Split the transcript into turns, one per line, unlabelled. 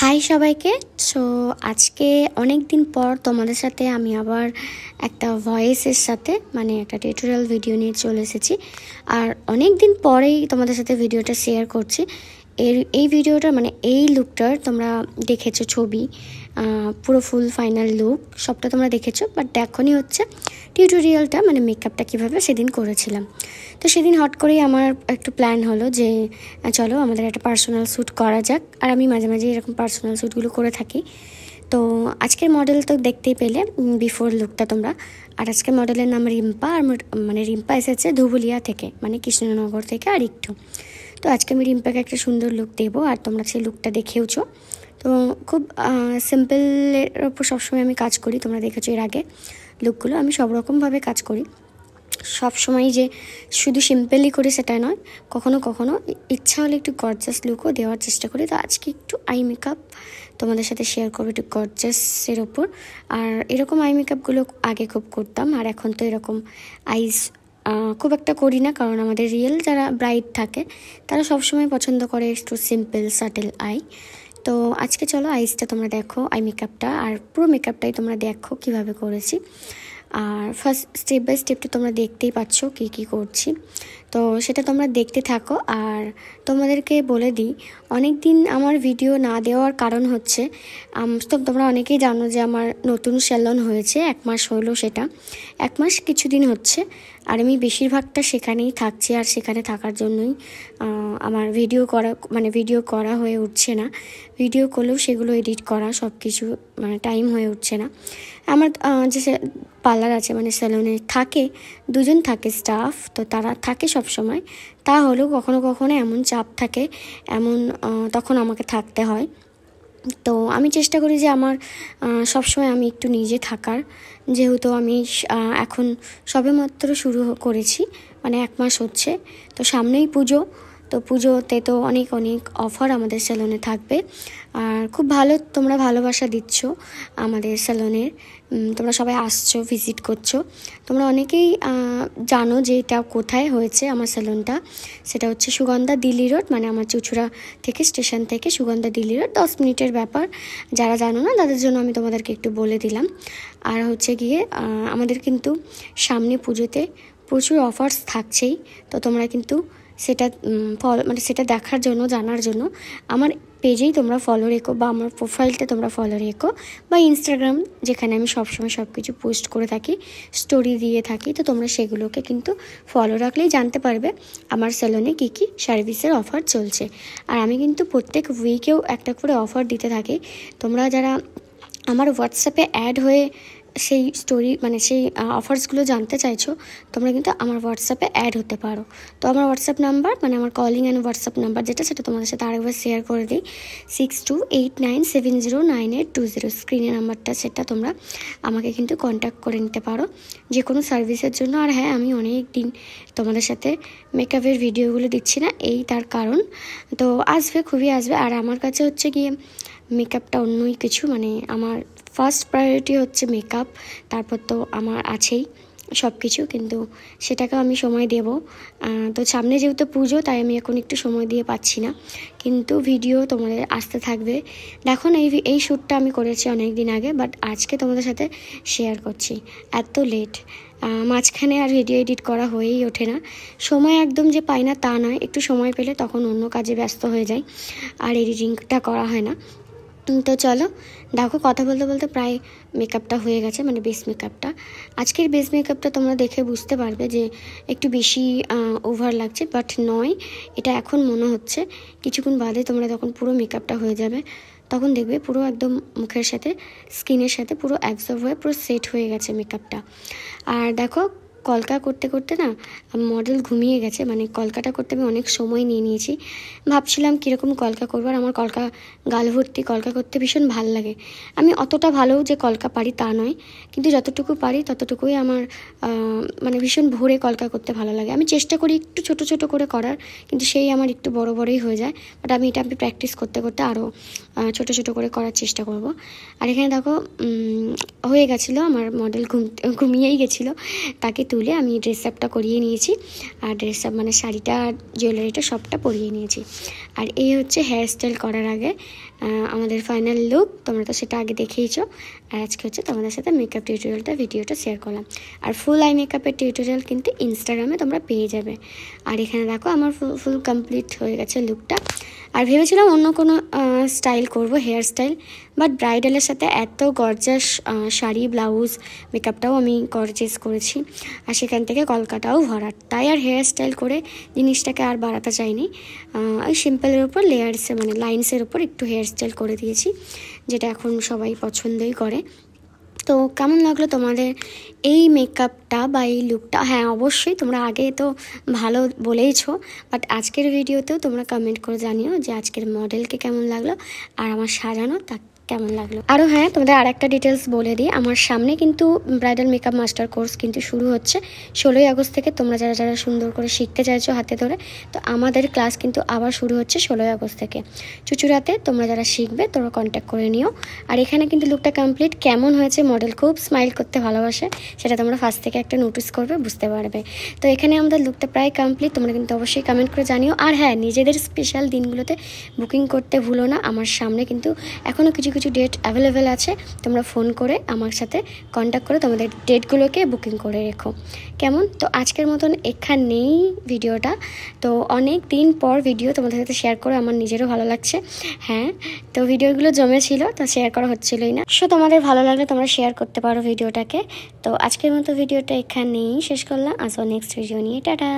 High সবাইকে। So আজকে অনেক দিন পর তোমাদের সাথে আমি আবার একটা ভয়েসের সাথে মানে একটা টিউটোরিয়াল ভিডিও নিয়ে চলে এসেছি। আর অনেক দিন পরেই তোমাদের সাথে ভিডিওটা শেয়ার করছি। এই ভিডিওটা মানে এই লুকটার তোমরা দেখেছো ছবি, পুরো ফুল ফাইনাল লুক সবটা তোমরা দেখেছো, বাট দেখোনি হচ্ছে টিউটোরিয়ালটা মানে মেকআপটা কীভাবে সেদিন করেছিলাম। তো সেদিন হট করেই আমার একটু প্ল্যান হলো যে চলো আমাদের একটা পার্সোনাল শ্যুট করা যাক। আর আমি মাঝে মাঝে এরকম পার্সোনাল শ্যুটগুলো করে থাকি। তো আজকের মডেল তো দেখতেই পেলে বিফোর লুকটা তোমরা। আর আজকের মডেলের নাম রিম্পা। আর মানে রিম্পা এসেছে ধুবুলিয়া থেকে, মানে কৃষ্ণনগর থেকে আর একটু। তো আজকে আমি রিম্পাকে একটা সুন্দর লুক দেবো, আর তোমরা সেই লুকটা দেখেওছো। তো খুব সিম্পলের ওপর সবসময় আমি কাজ করি, তোমরা দেখেছো এর আগে লুকগুলো। আমি সব রকমভাবে কাজ করি, সব সময় যে শুধু সিম্পলই করি সেটা নয়, কখনো কখনো ইচ্ছা হলে একটু গর্জাস লুকও দেওয়ার চেষ্টা করি। তো আজকে একটু আই মেকআপ তোমাদের সাথে শেয়ার করবো, একটু গর্জাসের ওপর। আর এরকম আই মেকআপগুলো আগে খুব করতাম, আর এখন তো এরকম আইস খুব একটা করি না, কারণ আমাদের রিয়েল যারা ব্রাইড থাকে তারা সবসময় পছন্দ করে একটু সিম্পল সাটেল আই। তো আজকে চলো আইসটা তোমরা দেখো, আই মেকআপটা আর পুরো মেকআপটাই তোমরা দেখো কিভাবে করেছি। আর ফার্স্ট স্টেপ বাই স্টেপটা তোমরা দেখতেই পাচ্ছ কী করছি, তো সেটা তোমরা দেখতে থাকো। আর তোমাদেরকে বলে দিই, অনেক দিন আমার ভিডিও না দেওয়ার কারণ হচ্ছে তো তোমরা অনেকেই জানো যে আমার নতুন স্যালন হয়েছে, 1 মাস হলো, সেটা 1 মাস কিছুদিন হচ্ছে। আর আমি বেশিরভাগটা সেখানেই থাকছি, আর সেখানে থাকার জন্যই আমার ভিডিও করা হয়ে উঠছে না। ভিডিও করলেও সেগুলো এডিট করা সব কিছু মানে টাইম হয়ে উঠছে না। আমার যে পার্লার আছে মানে স্যালনে থাকে, 2জন থাকে স্টাফ, তো তারা থাকে সব সময়। তা হলেও কখনো কখনো এমন চাপ থাকে, তখন আমাকে থাকতে হয়। তো আমি চেষ্টা করি যে আমার সবসময় আমি একটু নিজে থাকার, যেহেতু আমি এখন সবেমাত্র শুরু করেছি, মানে 1 মাস হচ্ছে। তো সামনেই পুজো, তো পুজোতে তো অনেক অফার আমাদের স্যালনে থাকবে। আর খুব ভালো তোমরা ভালোবাসা দিচ্ছ আমাদের স্যালনের, তোমরা সবাই আসছো, ভিজিট করছো। তোমরা অনেকেই জানো যে এটা কোথায় হয়েছে আমার স্যালনটা। সেটা হচ্ছে সুগন্ধা দিল্লি রোড, মানে আমার চুঁচুড়া থেকে স্টেশন থেকে সুগন্ধা দিল্লি রোড, 10 মিনিটের ব্যাপার। যারা জানো না তাদের জন্য আমি তোমাদেরকে একটু বলে দিলাম। আর হচ্ছে গিয়ে আমাদের কিন্তু সামনে পুজোতে প্রচুর অফার্স থাকছেই। তো তোমরা কিন্তু সেটা সেটা দেখার জন্য, জানার জন্য আমার পেজেই তোমরা ফলো রেখো, বা আমার প্রোফাইলটা তোমরা ফলো রেখো, বা ইনস্টাগ্রাম যেখানে আমি সবসময় সব কিছু পোস্ট করে থাকি, স্টোরি দিয়ে থাকি। তো তোমরা সেগুলোকে কিন্তু ফলো রাখলেই জানতে পারবে আমার স্যালনে কী কী সার্ভিসের অফার চলছে। আর আমি কিন্তু প্রত্যেক উইকেও একটা করে অফার দিতে থাকি। তোমরা যারা আমার হোয়াটসঅ্যাপে অ্যাড হয়ে সেই স্টোরি সেই অফার্সগুলো জানতে চাইছো, তোমরা কিন্তু আমার হোয়াটসঅ্যাপে অ্যাড হতে পারো। তো আমার হোয়াটসঅ্যাপ নাম্বার আমার কলিং অ্যান্ড হোয়াটসঅ্যাপ নাম্বার যেটা, সেটা তোমাদের সাথে আরেকবার শেয়ার করে দিই, 6289709820 স্ক্রিনের নাম্বারটা, সেটা তোমরা আমাকে কিন্তু কন্ট্যাক্ট করে নিতে পারো যে কোনো সার্ভিসের জন্য। আর হ্যাঁ, আমি অনেক দিন তোমাদের সাথে মেকআপের ভিডিওগুলো দিচ্ছি না, তার কারণ। তো খুবই আসবে। আর আমার কাছে হচ্ছে গিয়ে মেকআপটা অন্যই কিছু, আমার ফার্স্ট প্রায়োরিটি হচ্ছে মেকআপ, তারপর তো আমার আছেই সব কিছু, কিন্তু সেটাকে আমি সময় দেব। তো সামনে যেহেতু পুজো, তাই আমি এখন একটু সময় দিয়ে পাচ্ছি না, কিন্তু ভিডিও তোমাদের আসতে থাকবে। দেখো না, এই শ্যুটটা আমি করেছি অনেক দিন আগে, বাট আজকে তোমাদের সাথে শেয়ার করছি। এত লেট, মাঝখানে আর ভিডিও এডিট করা হয়েই ওঠে না। সময় একদম যে পাই না তা নয়, একটু সময় পেলে তখন অন্য কাজে ব্যস্ত হয়ে যাই, আর এডিটিংটা করা হয় না। তো চলো দেখো, কথা বলতে বলতে প্রায় মেকআপটা হয়ে গেছে, বেস মেকআপটা। আজকের বেস মেকআপটা তোমরা দেখে বুঝতে পারবে যে একটু বেশি ওভার লাগছে, বাট নয়, এটা এখন মনে হচ্ছে। কিছুক্ষণ বাদে তোমরা যখন পুরো মেকআপটা হয়ে যাবে, তখন দেখবে পুরো একদম মুখের সাথে, স্কিনের সাথে পুরো অ্যাবজর্ব হয়ে পুরো সেট হয়ে গেছে মেকআপটা। আর দেখো, কলকা করতে করতে না মডেল ঘুমিয়ে গেছে, কলকাটা করতে আমি অনেক সময় নিয়ে নিয়েছি। ভাবছিলাম কীরকম কলকা করবো, আর আমার কলকা গাল ভর্তি কলকা করতে ভীষণ ভাল লাগে। আমি অতটা ভালো যে কলকা পারি তা নয়, কিন্তু যতটুকু পারি ততটুকুই আমার ভীষণ ভরে কলকা করতে ভালো লাগে। আমি চেষ্টা করি একটু ছোট ছোট করে করার, কিন্তু সেই আমার একটু বড় বড়ই হয়ে যায়। বাট আমি প্র্যাকটিস করতে করতে আরও ছোট ছোট করে করার চেষ্টা করব। আর এখানে দেখো হয়ে গেছিলো, আমার মডেল ঘুমিয়েই গেছিলো, তাকে তুলে আমি ড্রেস আপটা করিয়ে নিয়েছি। আর ড্রেস আপ শাড়িটা আর জুয়েলারিটা সবটা পরিয়ে নিয়েছি। আর এই হচ্ছে হেয়ার স্টাইল করার আগে আমাদের ফাইনাল লুক। তোমরা তো সেটা আগে দেখেইছো। আর আজকে হচ্ছে তোমাদের সাথে মেকআপ ভিডিওটা শেয়ার করলাম। আর ফুল আই মেকআপের টিউটোরিয়াল কিন্তু ইনস্টাগ্রামে তোমরা পেয়ে যাবে। আর এখানে দেখো আমার ফুল কমপ্লিট হয়ে গেছে লুকটা। আর ভেবেছিলাম অন্য কোনো স্টাইল করব, হেয়ার স্টাইল, বাট ব্রাইডালের সাথে এত গর্জাস শাড়ি ব্লাউজ মেকআপটাও আমি গর্জেস করেছি। আর সেখান থেকে কলকাতাও ভরাট, তাই আর হেয়ার স্টাইল করে জিনিসটাকে আর বাড়াতে চাইনি। ওই সিম্পলের উপর লেয়ার্সের মানে লাইন্সের উপর একটু হেয়ার স্টাইল করে দিয়েছি, যেটা এখন সবাই পছন্দই করে। তো কেমন লাগলো তোমাদের এই মেকআপটা বা এই লুকটা? হ্যাঁ, অবশ্যই তোমরা আগে তো ভালো বলেইছো, বাট আজকের ভিডিওতেও তোমরা কমেন্ট করে জানিও যে আজকের মডেলকে কেমন লাগলো আর আমার সাজানো তা কেমন লাগলো। আরও হ্যাঁ, তোমাদের আর একটা ডিটেলস বলে দিই, আমার সামনে কিন্তু ব্রাইডাল মেকআপ মাস্টার কোর্স কিন্তু শুরু হচ্ছে 16ই আগস্ট থেকে। তোমরা যারা যারা সুন্দর করে শিখতে চাইছো হাতে ধরে, তো আমাদের ক্লাস কিন্তু আবার শুরু হচ্ছে 16ই আগস্ট থেকে চুচুড়াতে। তোমরা যারা শিখবে তোমরা কন্ট্যাক্ট করে নিও। আর এখানে কিন্তু লুকটা কমপ্লিট। কেমন হয়েছে? মডেল খুব স্মাইল করতে ভালোবাসে, সেটা তোমরা ফার্স্ট থেকে একটা নোটিস করবে, বুঝতে পারবে। তো এখানে আমাদের লুকটা প্রায় কমপ্লিট। তোমরা কিন্তু অবশ্যই কমেন্ট করে জানিও। আর হ্যাঁ, নিজেদের স্পেশাল দিনগুলোতে বুকিং করতে ভুলো না। আমার সামনে কিন্তু এখনও কিছু কিছু ডেট অ্যাভেলেবেল আছে। তোমরা ফোন করে আমার সাথে কন্ট্যাক্ট করে তোমাদের ডেটগুলোকে বুকিং করে রেখো। কেমন? তো আজকের মতন এখানেই ভিডিওটা। তো অনেক দিন পর ভিডিও তোমাদের সাথে শেয়ার করে আমার নিজেরও ভালো লাগছে। হ্যাঁ, তো ভিডিওগুলো জমেছিল, তো শেয়ার করা হচ্ছিলই না। সো তোমাদের ভালো লাগলে তোমরা শেয়ার করতে পারো ভিডিওটাকে। তো আজকের মতো ভিডিওটা এখানেই শেষ করলাম। আসো নেক্সট ভিডিও নিয়ে। টাটা।